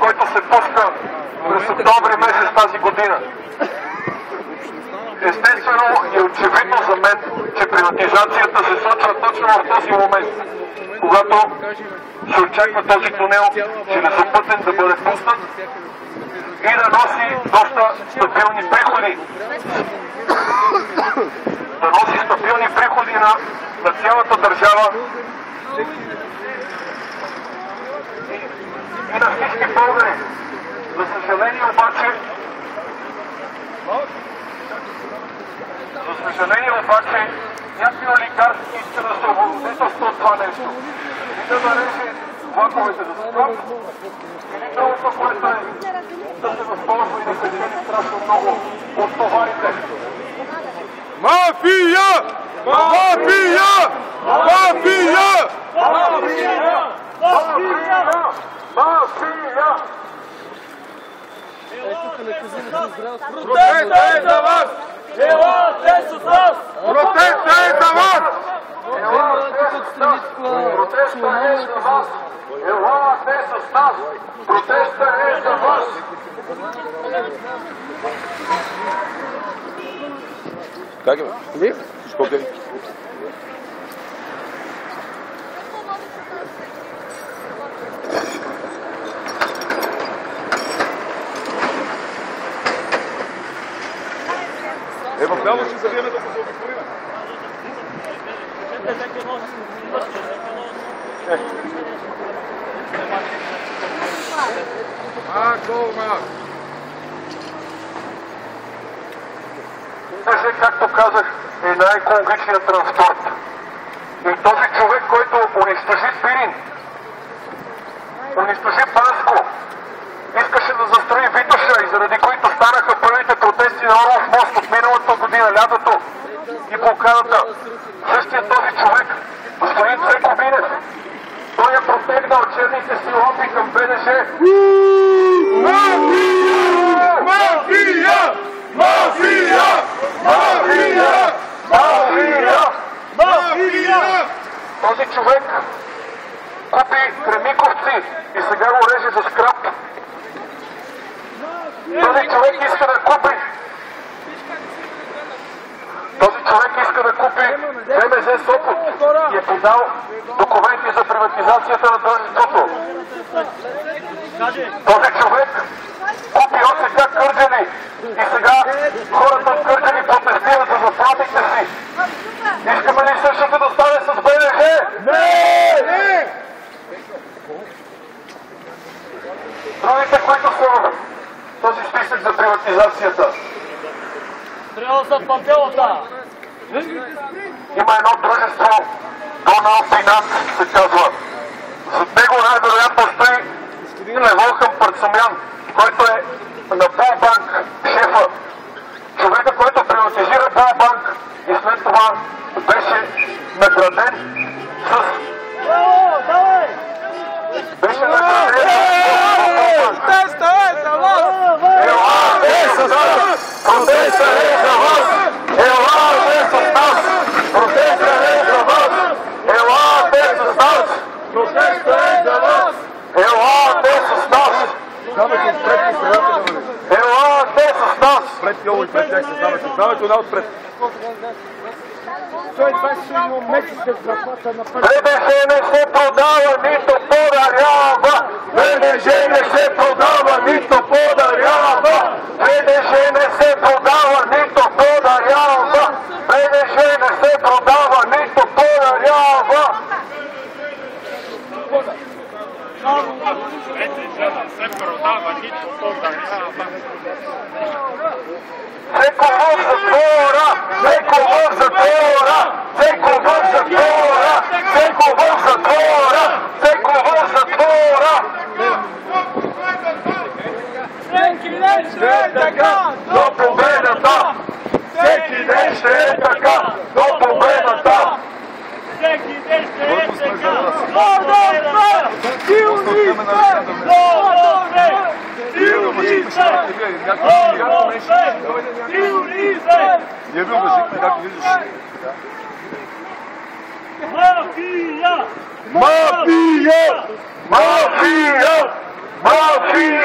който се пуска през октомври месец тази година. Естествено и очевидно за мен, че приватизацията се случва точно в този момент, когато се очаква този тунел железопътен да бъде пуснат и да носи доста стабилни приходи. Да носи стабилни приходи на цялата държава и на всички българи. За съжаление обаче, някой олигарски иска да се облагодетелства от това нещо. И да нареже влаковете за скрап, или другото, което е да се възползва и да печели страшно много от товарите. Мафия! Мафия! Мафия! Мафия! Мафия! Мафия! Протестът е за вас! Елате с нас! Протестът е за вас! Протестът е за вас! Елате с нас! Протестът е за вас! Как е? Не? Сколько е? В ляво ще завиеме да се заобиколиме. БЖ, както казах, е най-екологичният транспорт. И този човек, който унищожи Пирин, унищожи Банско, искаше да застрои Витоша и заради които станаха първите протести на Орлов мост от миналата година, лятото и блокадата. Същия този човек, господин Цеко Минев, той е протегнал черните си лапи към БДЖ. Мафия! Мафия! Мафия! Мафия! Мафия! Мафия! Този човек купи Кремиковци и сега го реже за скрап. Този човек иска да купи ВМЗ Сопот и е подал документи за приватизацията на дружеството. Този човек купи ОСК Кърджали и сега хората от Кърджали протестират за заплатите си. Искаме ли същото да стане с БДЖ? Не! Другите, които са в този списък за приватизацията. Трябва за пантелата! Има едно дружество, Донал Финанс се казва. Зад него най-вероятно стои Леволхан Парцумян, който е на Булбанк шефа. Човека, който приватизира Булбанк и след това беше награден с... Беше награден с... Протестът е за вас! Елате с нас! Протестът е за вас! Елате с нас! Протестът е за вас! Елате с нас! Протестът е за вас! Елате с нас! Давайте отпред и средата. Елате с нас! Пред Йоло и пред тях се давайте. Давайте една отпред. БДЖ не се продава, нито подарява! БДЖ не се продава, нито подарява! БДЖ не се продава, нито подарява! БДЖ не се продава, нито подарява! Цеко в затвора! Цеко в затвора! Цеко в затвора! Цеко в затвора! Цеко в затвора! Всеки ден ще е така! До победата! Всеки ден ще е така! До победата! Всеки ден ще е така! Лодове! Силни сме! Лодове! Силни сме! Лодове! Силни сме! Ние ви уважихме, както виждаш. Мафия! Мафия! Мафия! Мафия!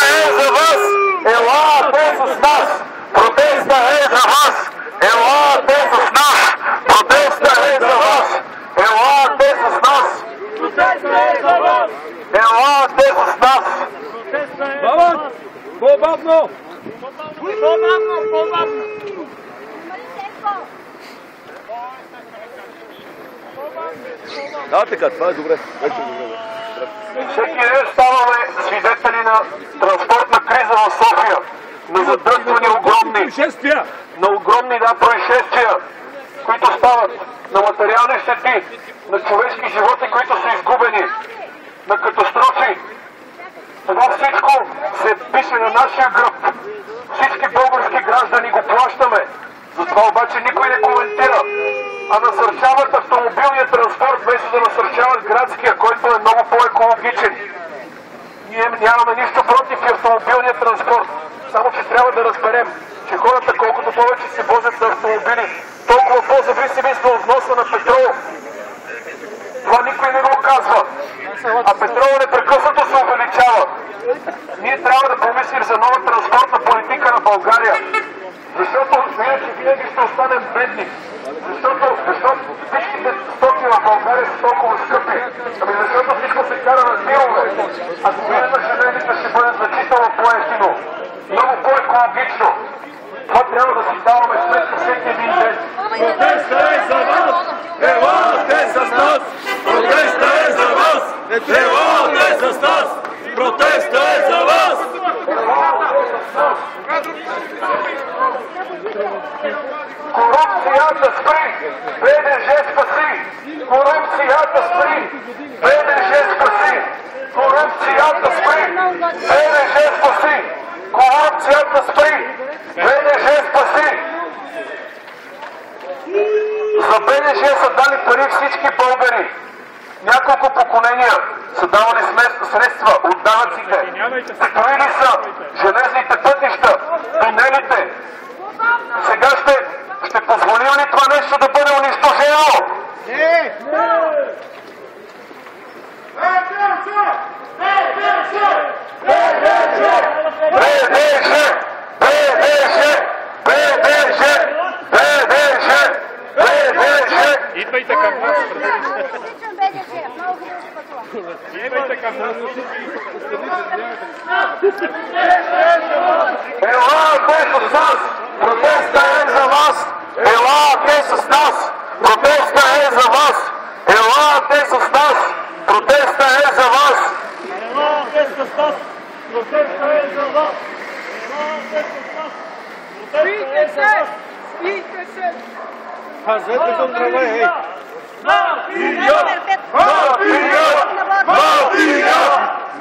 е за вас! Елате с нас! Протеста е за вас! Елате с нас! Протеста е за вас! Елате с нас! Елате с нас! Бабан! По-бавно! Да, така, това е добре. Вече е добре. Всеки ден ставаме свидетели на транспортна криза в София. На задръствани огромни, на огромни происшествия, които стават, на материални щети, на човешки животи, които са изгубени, на катастрофи. Това всичко се пише на нашия гръб. Всички български граждани го плащаме. Затова обаче никой не коментира, а насърчават автомобилния транспорт, вместо да насърчават градския, който е много по-екологичен. Ние нямаме нищо против автомобилния транспорт, само че трябва да разберем, че хората колкото повече се возят на автомобили, толкова по-зависими сме от вноса на петрол. Това никой не го казва, а петрола непрекъснато се увеличава. Ние трябва да помислим за нова транспортна политика на България. Защото иначе винаги ще останем бедни. Защото всичките стоки в България са толкова скъпи. Ами защото всичко се кара на тирове. А купиране на железите ще бъде значително по-евтино. Много по-екологично. Това трябва да си даваме сметка всеки един ден. Протеста е за вас! Елате с нас! Протеста е за вас! Елате с нас! Протеста е за вас! Корупцията спри! БДЖ спаси! Корупцията спри! БДЖ спаси! Корупцията спри! БДЖ спаси! Корупцията спри! БДЖ спаси! За БДЖ са дали пари всички българи. Няколко поколения са давали средства от данъците. Строили са железните пътища, тунелите. Сега ще позволим ли това нещо да бъде унищожено? Не! Идвайте към нас. Идвайте към нас. Елате с нас! Протеста е за вас! Елате с нас! Протеста е за вас! Елате с нас! Протеста е за вас! Елате с нас! Протеста е за вас! Елате с нас! Спийте се! Пазете се от трава, ей! Мафия! Мафия! Мафия!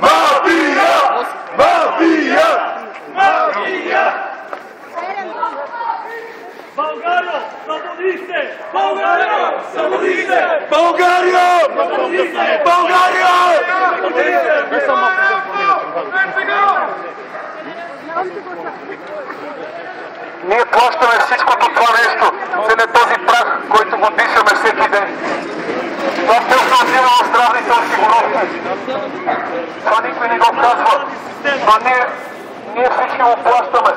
Мафия! Мафия! Мафия! България! Събудихте! България! Събудихте! България! България! Ние плащаме всичкото това нещо, за не този прах, който го дишаме всеки ден. Това все се отива в здравните осигуровки. Това никой не го казва. Това ние всички го плащаме.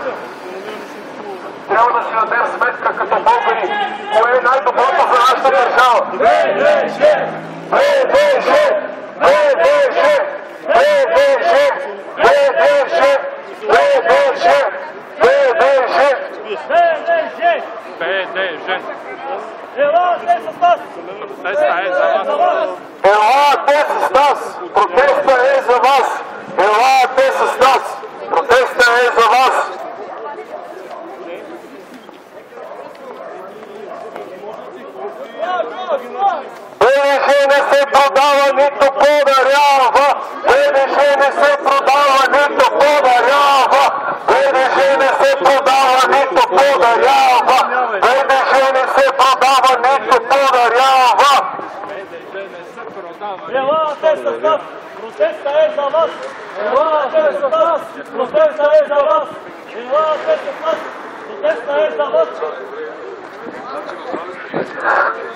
Трябва да си дадем сметка като българи, кое е най-доброто за нашата държава. БДЖ! БДЖ! БДЖ! БДЖ! БДЖ! БДЖ! БДЖ! БДЖ! Елате с нас! Протеста е за вас! Елате с нас! Протеста е за вас! Елате с нас! Протеста е за вас! БДЖ не се продава, нито подарява! БДЖ не се продава, нито подарява! БДЖ не се продава, нито подарява! БДЖ не се продава, нито подарява! Елате с нас! Протеста е за вас! Елате с нас! Протеста е за вас! Елате с нас! Протеста е за вас!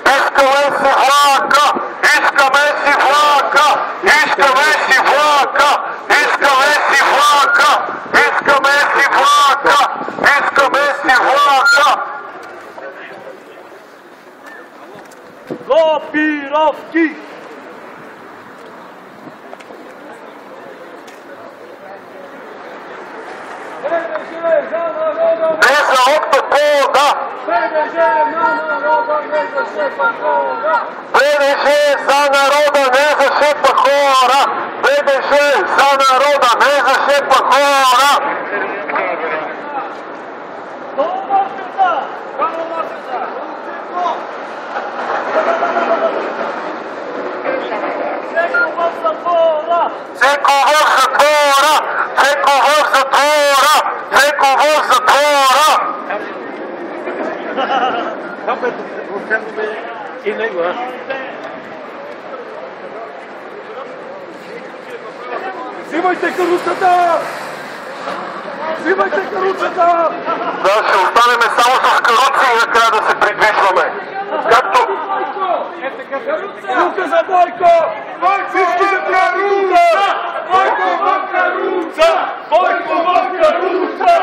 Искаме си влака! Искаме си влака! Не за октопода! БДЖ за народа, не за шепа хора! БДЖ за народа, не за шепа хора! Цеко в затвора! Цеко в затвора! Цеко в затвора! И него, а? Взимайте каруцата! Взимайте каруцата! Да, ще останем само с каруци и накрая да се придвижваме. Както... Рука за Бойко! Всички се прави тука! Бойко в каруца! Бойко в каруца!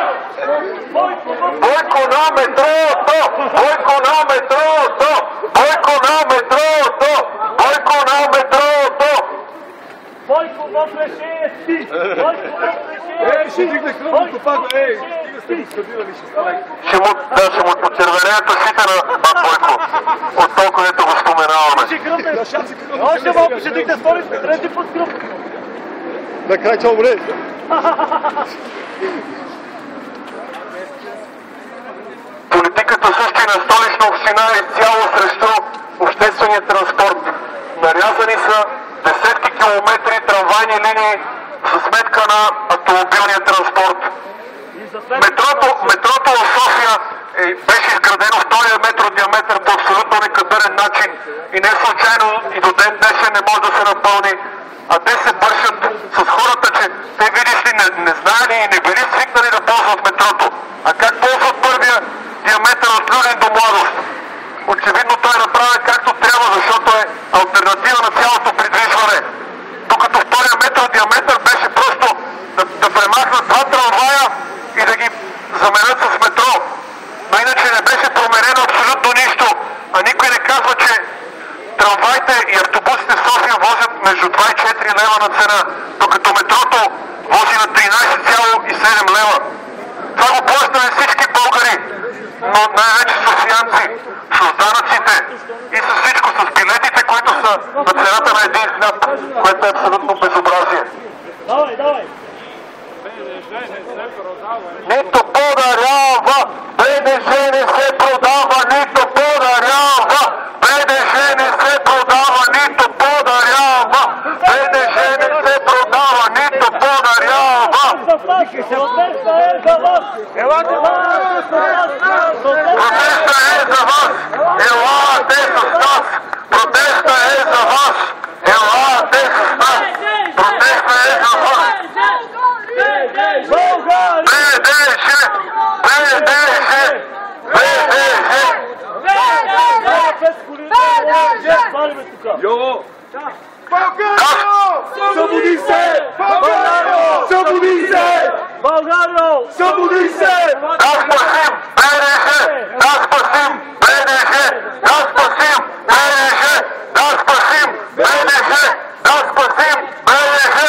Бойко на метрото! Бойко на метрото! Бойко на метрото! Бойко на метрото! Бойко в решести! Бойко в решести! Ще дигне кръвното пада! Стига сте скабирали, ще става. Ще му почервенеят ушите на Бойко. От толкова ето го споменаваме. Още малко ще дигне втори, трети път кръв. Накрай че умре. Политиката също и на Столична община е изцяло срещу обществения транспорт. Нарязани са десетки километри трамвайни линии за сметка на автомобилния транспорт. Метрото в София беше изградено втория метро диаметър по абсолютно некадърен начин и не случайно и до ден днешен не може да се напълни, а те се бършат с хората, че те видиш ли не знаели и не били свикнали да ползват метрото. А как ползват първия диаметър от Люлин до Младост? Очевидно той е направен както трябва, защото е алтернатива на цялото придвижване. Докато втория метро диаметър беше просто да премахнат два трамвая и да ги заменят с метро. Но иначе не беше променено абсолютно нищо. А никой не казва, че трамваите и автобусите в София возят между 2 и 4 лева на цена, докато метрото вози на 13,7 лева. Това го плащаме всички българи, но най-вече софиянци, с данъците и с всичко, с билетите, които са на цената на един хляб, което е абсолютно безобразие. Давай, давай! Нито подарява, БДЖ не се продава, нито подарява, БДЖ не се продава, нито подарява, БДЖ не се продава, нито подарява. Протеста е за вас! Протеста е за вас! Елате с нас! Протеста е за вас! Елате с нас! Протеста е за вас! БДЖ! БДЖ! БДЖ! Йо! Събуди се! Събуди се! Събуди се! Да спасим БДЖ! Да спасим БДЖ! Да спасим БДЖ! Да спасим БДЖ! Да спасим БДЖ!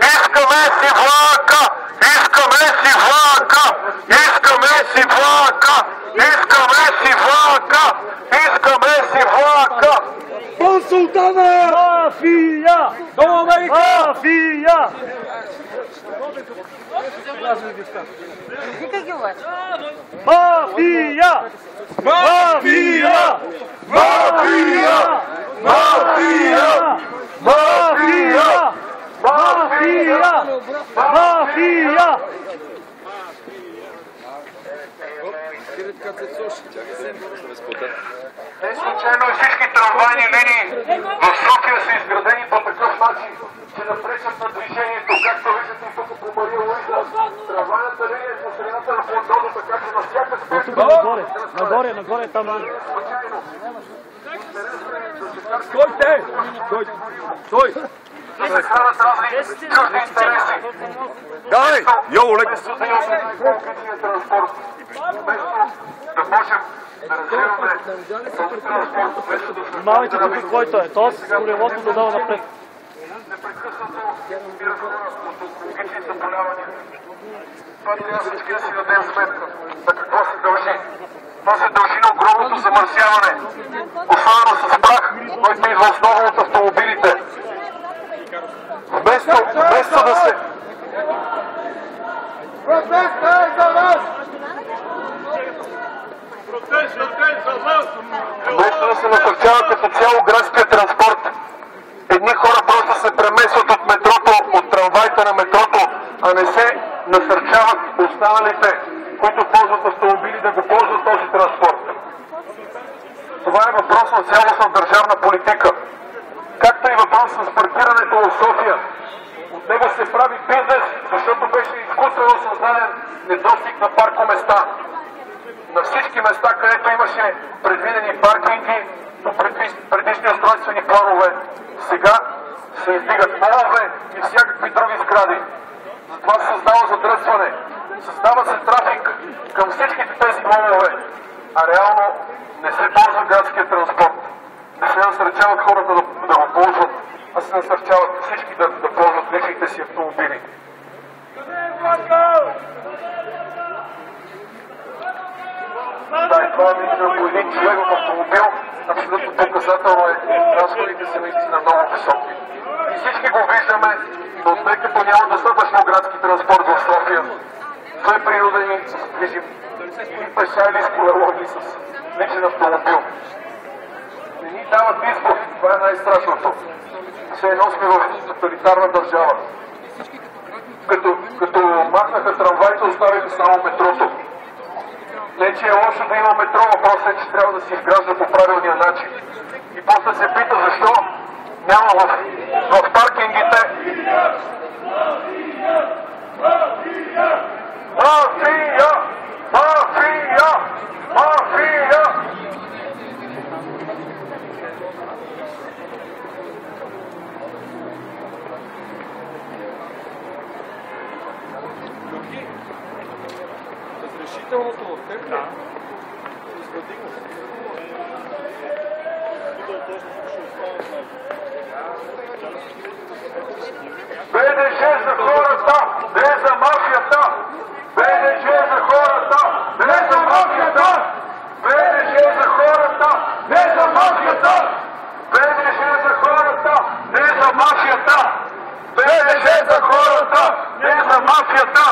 Искаме си влака! Искаме си влака! Искаме си влака! Искаме си влака! Искаме си влака! Бон Султана! Мафия! До Америка! Мафия! Мафия! Мафия! Мафия! Мафия! Мафия! Мафия! Мафия! Не случайно и всички трамвайни линии в София са изградени по такъв начин, че да пречат на движението. Както виждате и тук по Мария Луиза, трамвайната линия е по средата на Фондода, така че на всяка спешка... Нагоре, там. Стойте! Стой! И се хранят разни чужди интереси. Давай! Йо, лек! Транспорт. Да можем да развиваме транспорт, вместо да се... Внимавайте тук, който е. Тоест, колелото да дава напред. Непрекъснато умират хора от онкологични заболявания. Това трябва всички да си дадем сметка. На какво се дължи? Това се дължи на огромното замърсяване. Особено с прах, който идва основно от автомобилите. Вместо да се... Протестът е за вас! Вместо да се насърчава като цяло градския транспорт, едни хора просто се премесват от метрото, от трамвайта на метрото, а не се насърчават останалите, които ползват автомобили, да го ползват този транспорт. Това е въпрос на цялостна държавна политика. Както и въпрос с паркирането в София. От него се прави бизнес, защото беше изкуствено създаден недостиг на паркоместа. На всички места, където имаше предвидени паркинги по предишни устройствени планове, сега се издигат молове и всякакви други сгради. Затова се създава задръстване. Създава се трафик към всичките тези молове, а реално не се ползва градския транспорт. Не се насърчават хората да го ползват, а се насърчават всички да ползват личните си автомобили. Да, и това е наистина по един човек в автомобил, абсолютно показателно е. Разходите са наистина много високи. И всички го виждаме, но тъй като няма достатъчно градски транспорт в София, сме принудени да се движим или пеша, или с колело, или с личен автомобил. Не ни дават избор, това е най-страшното. Все едно сме в тоталитарна държава. Като махнаха трамвайта, оставиха само метрото. Не, че е лошо да има метро, въпросът е, че трябва да се изгражда по правилния начин. И после се пита защо няма в паркингите. Мафия! Мафия! Мафия! Разрешителното в теб ли? БДЖ за хората, не за мафията! БДЖ за хората, не за мафията! БДЖ за хората, не за мафията! БДЖ за хората, не за мафията! БДЖ за хората, не за мафията!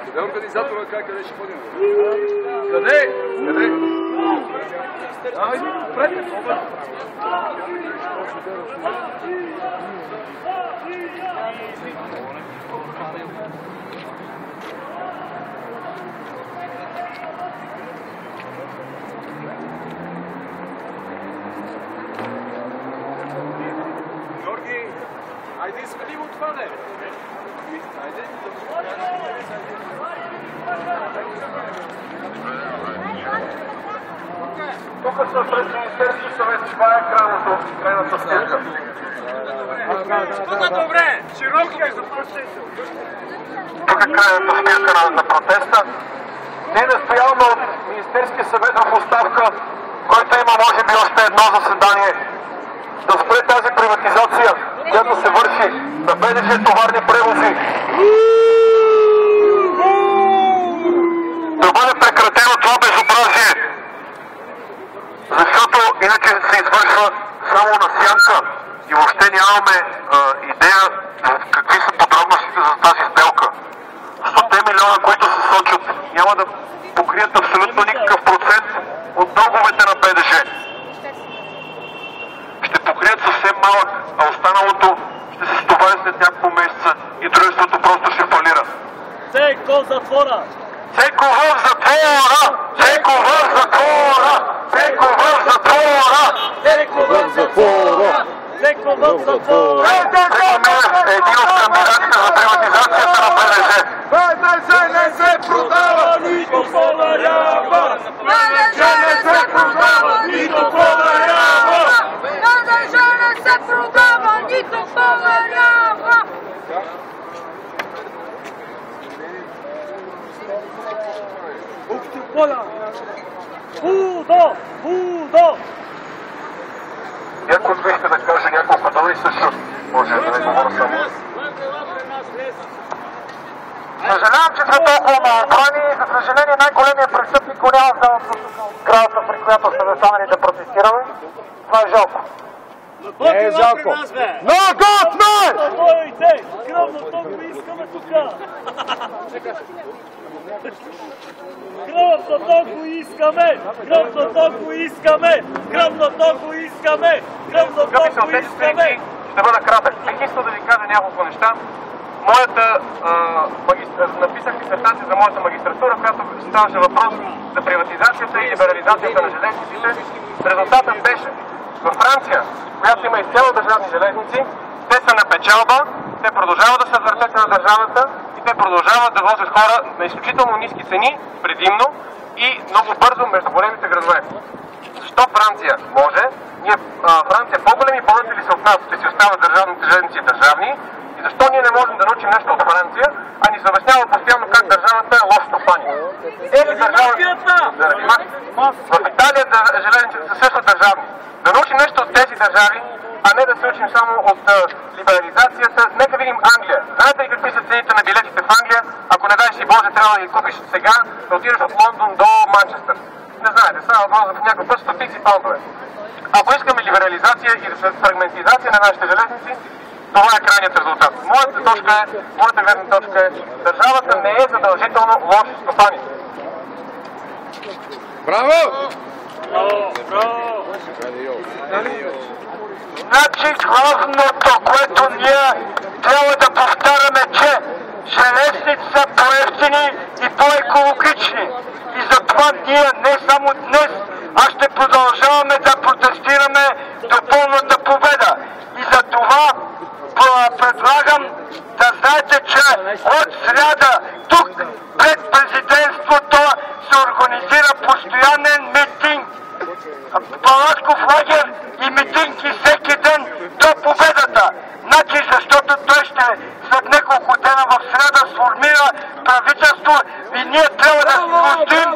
Къде организатора, къде ще ходим? Къде? Къде? Пред! Георги, айде свали от това, не? Айде. Тук са пред Министерски съвет, това е крайната стъпка. Тук добре, широко ми запросите. Тук е крайната спирка на протеста. Ние настояваме от Министерския съвет в оставка, който има може би още едно заседание, да спре тази приватизация, която се върши на БДЖ товарни превози. Да бъде прекратено това безобразие, защото иначе се извършва само на сянка и въобще нямаме идея какви са подробностите за тази сделка. 100 милиона, които се сочат, няма да покрият абсолютно никакъв процент от дълговете на БДЖ. Ще покрият съвсем малък, а останалото ще се стовари след няколко месеца и дружеството просто ще фалира. Цеко в затвора! Цеко в затвора! Цеко в затвора! Цеко в затвора! Цеко в затвора! Цеко в затвора! Цеко е един от кандидатите за приватизацията на БДЖ. БДЖ не се продава, нито подарява! БДЖ не се продава, нито подарява! БДЖ не се продава, нито подарява! Някой иска да каже няколко думи също. Може да не говоря само. Съжалявам, че сме толкова малобрани и за съжаление най-големият престъпник го няма в сградата, при която сме застанали да протестираме. Това е жалко. Не е жалко. Но год сме! Кръвното го искаме тука! Кръвното го искаме! Кръвното го искаме! Кръвното го искаме! Кръвното го искаме! Ще бъда кратък. Бих искал да ви кажа няколко неща. Написах дисертация за моята магистратура, която ставаше въпрос за приватизацията и либерализацията на железниците. Резултатът беше във Франция, която има изцяло държавни железници, те са на печалба, те продължават да са в ръцете на държавата и те продължават да возят хора на изключително ниски цени, предимно и много бързо между големите градове. Защо Франция може? Франция по-големи полетели са от нас, ще си остават държавните железници държавни. И защо ние не можем да научим нещо от Франция, а ни се обяснява постоянно как държавата е лош стопанин? Заради мафията. В Италия железниците са също държавни. Да научим нещо от тези държави, а не да се учим само от либерализацията. Нека видим Англия. Знаете ли какви са цените на билетите в Англия? Ако не дай си Боже, трябва да ги купиш сега, да отидеш от Лондон до Манчестър. Не знаете, става въпрос за някакъв път стотици паундове. Ако искаме либерализация и фрагментизация на нашите железници, това е крайният резултат. Моята гледна точка е, държавата не е задължително лош стопанин. Браво! Значи главното, което ние трябва да повтаряме, че железници са по-евтини и по-екологични. И затова ние не само днес, а ще продължаваме да протестираме до пълната победа. И за това предлагам да знаете, че от сряда тук пред президентството се организира постоянен митинг, палатков лагер и митинги всеки ден до победата. Значи, защото той ще след няколко дена в сряда сформира правителство и ние трябва да спустим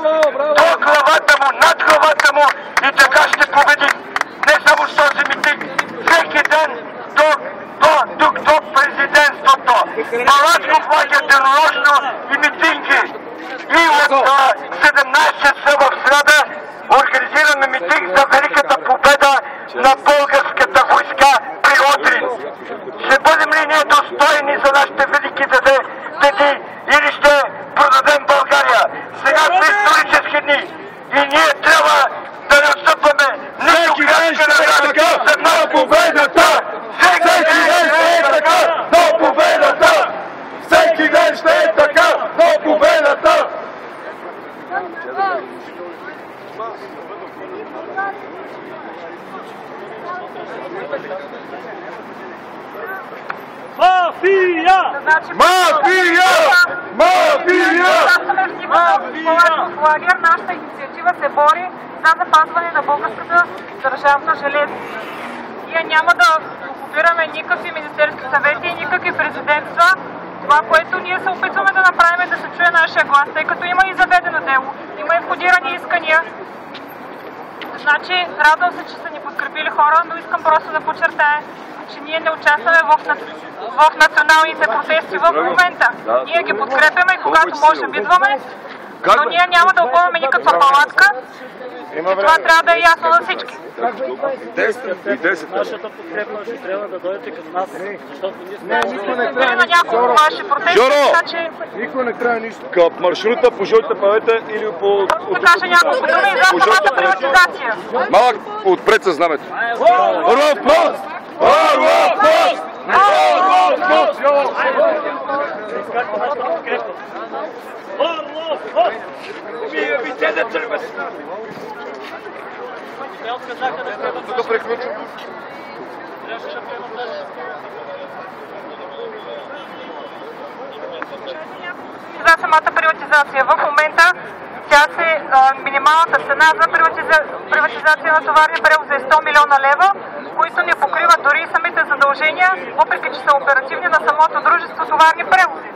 до главата му, над главата му и така ще победим. Не само с този митинг, всеки ден тук до президентството. Палатков лагер денонощно и митинги. И от 17 часа в среда организираме митинг за великата победа на българската войска при Одрин. Ще бъдем ли ние достойни за нашите велики деди или ще продадем България? Сега са исторически дни и ние трябва да не отстъпваме нито крачка на победата! Всеки ден ще е така до победата! Всеки ден ще е така до победата! Мафия! Мафия! Мафия! В лагер нашата инициатива се бори за запазване на българската държавна железница. Ние няма да окупираме никакви министерски съвети и никакви президентства. Това, което ние се опитваме да направим е да се чуе нашия глас, тъй като има и заведено дело, има и входирани искания. Значи, радвам се, че са ни подкрепили хора, но искам просто да подчертая, че ние не участваме в националните протести в момента. Ние ги подкрепяме, когато може бидваме, но ние няма да опъваме никаква палатка. И това трябва да е ясно за всички. Нашата подкрепа ще трябва да дойдете към нас, защото ние сме на няколко ваши протести, така че... Никой не трябва нищо. Към маршрута по жълтите павета или по... Да кажа няколко думи и за самата приватизация. Малък отпред със знамето. Орлов пост! Орлов пост! Орлов пост! Орлов пост! Вие те да тръгвате! Тук приключвам. За самата приватизация. В момента минималната цена за приватизация на товарни превози е 100 милиона лева, които не покриват дори и самите задължения, въпреки че са оперативни на самото дружество товарни превози.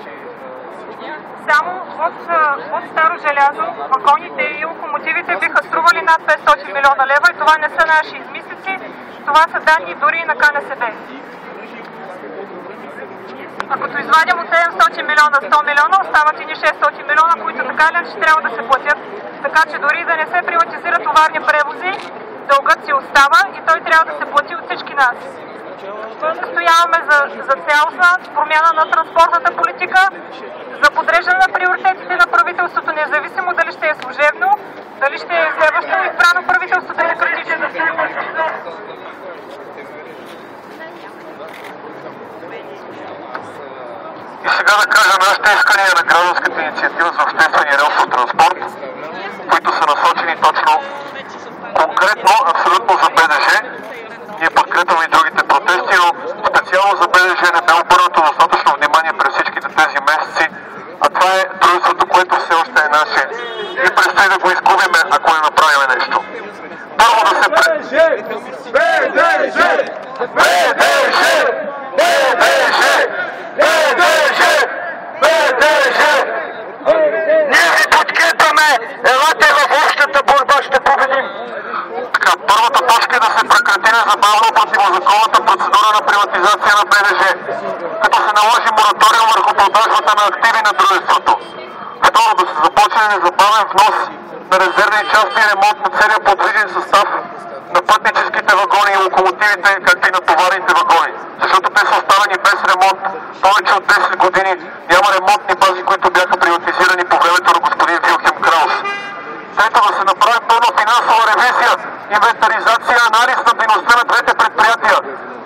Само от Старо желязо вагоните и локомотивите биха стрували над 500 милиона лева и това не са наши измислици, това са данни дори и на КНСБ. А като извадим от 700 милиона 100 милиона, остават и 600 милиона, които така или иначе трябва да се платят. Така че дори да не се приватизират товарни превози, дългът си остава и той трябва да се плати от всички нас. Настояваме за цялостна промяна на транспортната политика, за подреждане на приоритетите на правителството, независимо дали ще е служебно, дали ще е следващо избрано правителство демократично. И сега да кажа нашите искания на гражданската инициатива за обществения релсов транспорт, които са насочени точно конкретно, абсолютно за БДЖ. Ние подкрепяме и другите протести, но специално за БДЖ не бе обърнато достатъчно внимание през всичките тези месеци, а това е дружеството, което все още е наше и предстои да го изгубиме, ако не направим нещо. Първо да се Ние ви подкрепяме! Елате в общата борба, ще победим! Така, първата точка е да се прекрати незабавно противозаконната процедура на приватизация на БДЖ, като се наложи мораториум върху продажбата на активи на дружеството. Второ, да се започне незабавен внос на резервни части и ремонт на целия подвижен състав на пътническите вагони и локомотивите, както и на товарните вагони, защото те са оставени без ремонт повече от 10 години. Няма ремонтни бази, които бяха приватизирани по времето на господин Вилхем Краус. Трето, да се направи пълна финансова ревизия, инвентаризация, анализ на дейността на двете предприятия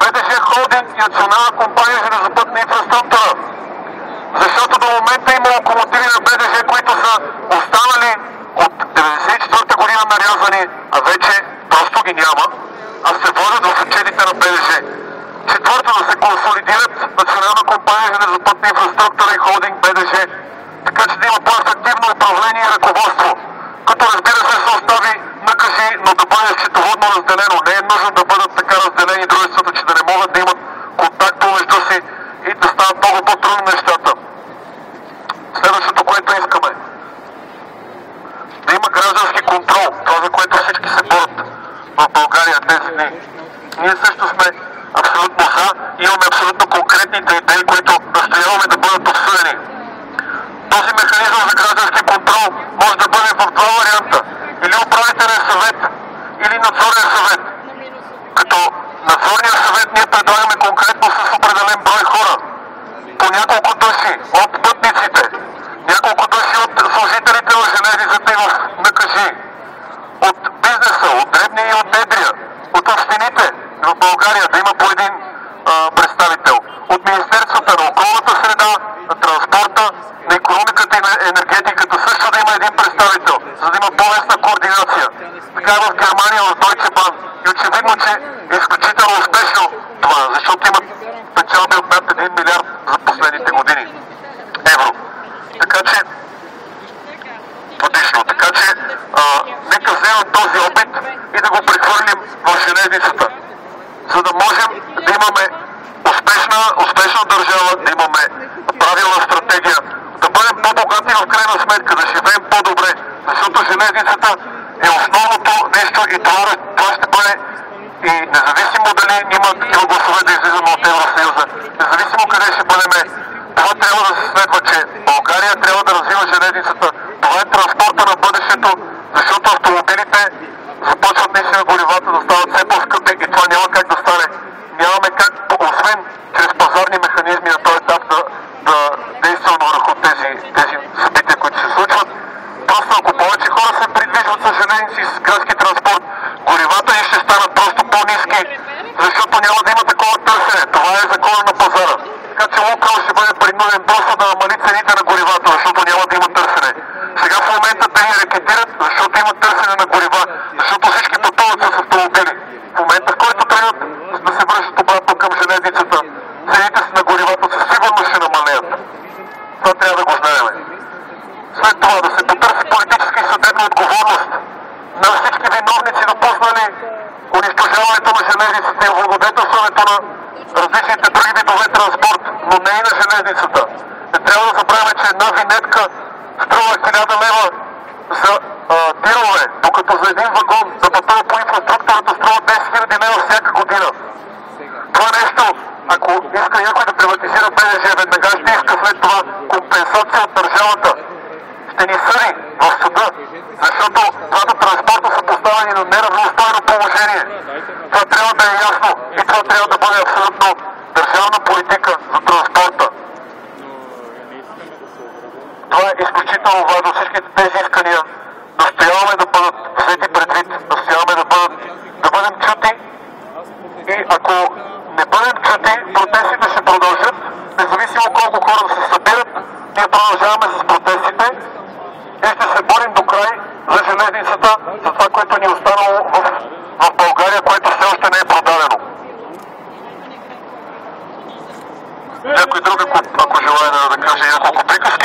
БДЖ Холдинг и Национална компания железопътна инфраструктура. Защото до момента има локомотиви на БДЖ, които са останали от 1994 година нарязани, а вече просто ги няма, а се водят в отчетите на БДЖ. Четвърто, да се консолидират Национална компания железопътна инфраструктура и Холдинг БДЖ, така че да има по-ефективно управление и ръководство, като разбира се се остави накажи, но да бъде счетоводно разделено. Не е нужно да бъдат така разделени дружествата, че да не могат да имат контакт помежду си и да стават много по-трудни нещата. Следващото, което искаме, да има граждански контрол, това за което всички се борят в България тези дни. Ние също сме абсолютно за и имаме абсолютно конкретните идеи, които настояваме да бъдат обсъдени. Този механизъм за граждански контрол може да бъде в два варианта. Или управителен съвет, или надзорен съвет. Като надзорния съвет ние предлагаме конкретно с определен брой хора. По няколко души от пътниците, няколко души от служителите в железницата и в НКЖ, от бизнеса, от дребния и от едрия, от общините в България да има по един представител. От Министерствата на околната среда, на транспорта, на икономиката и на енергетиката също да има един представител, за да има по-лесна координация. Така в Германия, в Deutsche Bahn. И очевидно, че е изключително успешно това, защото имат печалби от над 1 милиард за последните години евро. Така че годишно. Така че нека вземем този опит и да го прехвърлим в железницата, за да можем да имаме успешна държава, да имаме правилна стратегия, да бъдем по-богати в крайна сметка, да живеем по-добре, защото железницата е основното нещо и това ще бъде и независимо дали има такива гласове да излизаме от Евросъюза, независимо къде ще бъдем, това трябва да се следва, че България трябва да развива железницата. Това е транспорта на бъдещето, защото автомобилите започват наистина горивата да стават все по-скъпи и това няма как да стане. Нямаме как, освен чрез пазарни механизми на този етап да действаме върху тези събития, които се случват. Просто ако повече хора се придвижват с железници и с градски транспорт, горивата ни ще станат просто по-ниски, защото няма да има такова търсене. Това е закона на пазара. Така че Лукойл ще бъде принуден просто да намали цените на горивата, защото няма да има търсене. Сега в момента те ни рекетират, защото има търсене на горива, защото всички пътуват с автомобили. В момента, в който трябва да се връщат обратно към железницата, цените си на горивата със сигурност ще намалеят. Това трябва да го знаем. След това да се потърси политическа и съдебна отговорност на всички виновници, допуснали унищожаването на железницата и облагодетелстването на различните други видове транспорт, но не и на железницата. Не трябва да забравяме, че една винетка струва 1000 лева за тирове, докато за един вагон да пътува по инфраструктурата струва 10 000 лева всяка година. Това нещо, ако иска някой да приватизира БДЖ, веднага ще иска след това компенсация от държавата. Ще ни съди в съда, защото двата транспорта са поставени на неравностойно положение. Това трябва да е ясно и това трябва да бъде абсолютно държавна политика за транспорта. Това е изключително важно. Всичките тези искания настояваме да бъдат взети предвид, настояваме да бъдем чути и ако не бъдем чути, протестите ще продължат, независимо колко хора се събират, ние продължаваме с протестите и ще се борим до край за железницата, за това, което ни е останало в България, което все още не е продадено. Някой друг, ако желая да каже няколко приказки.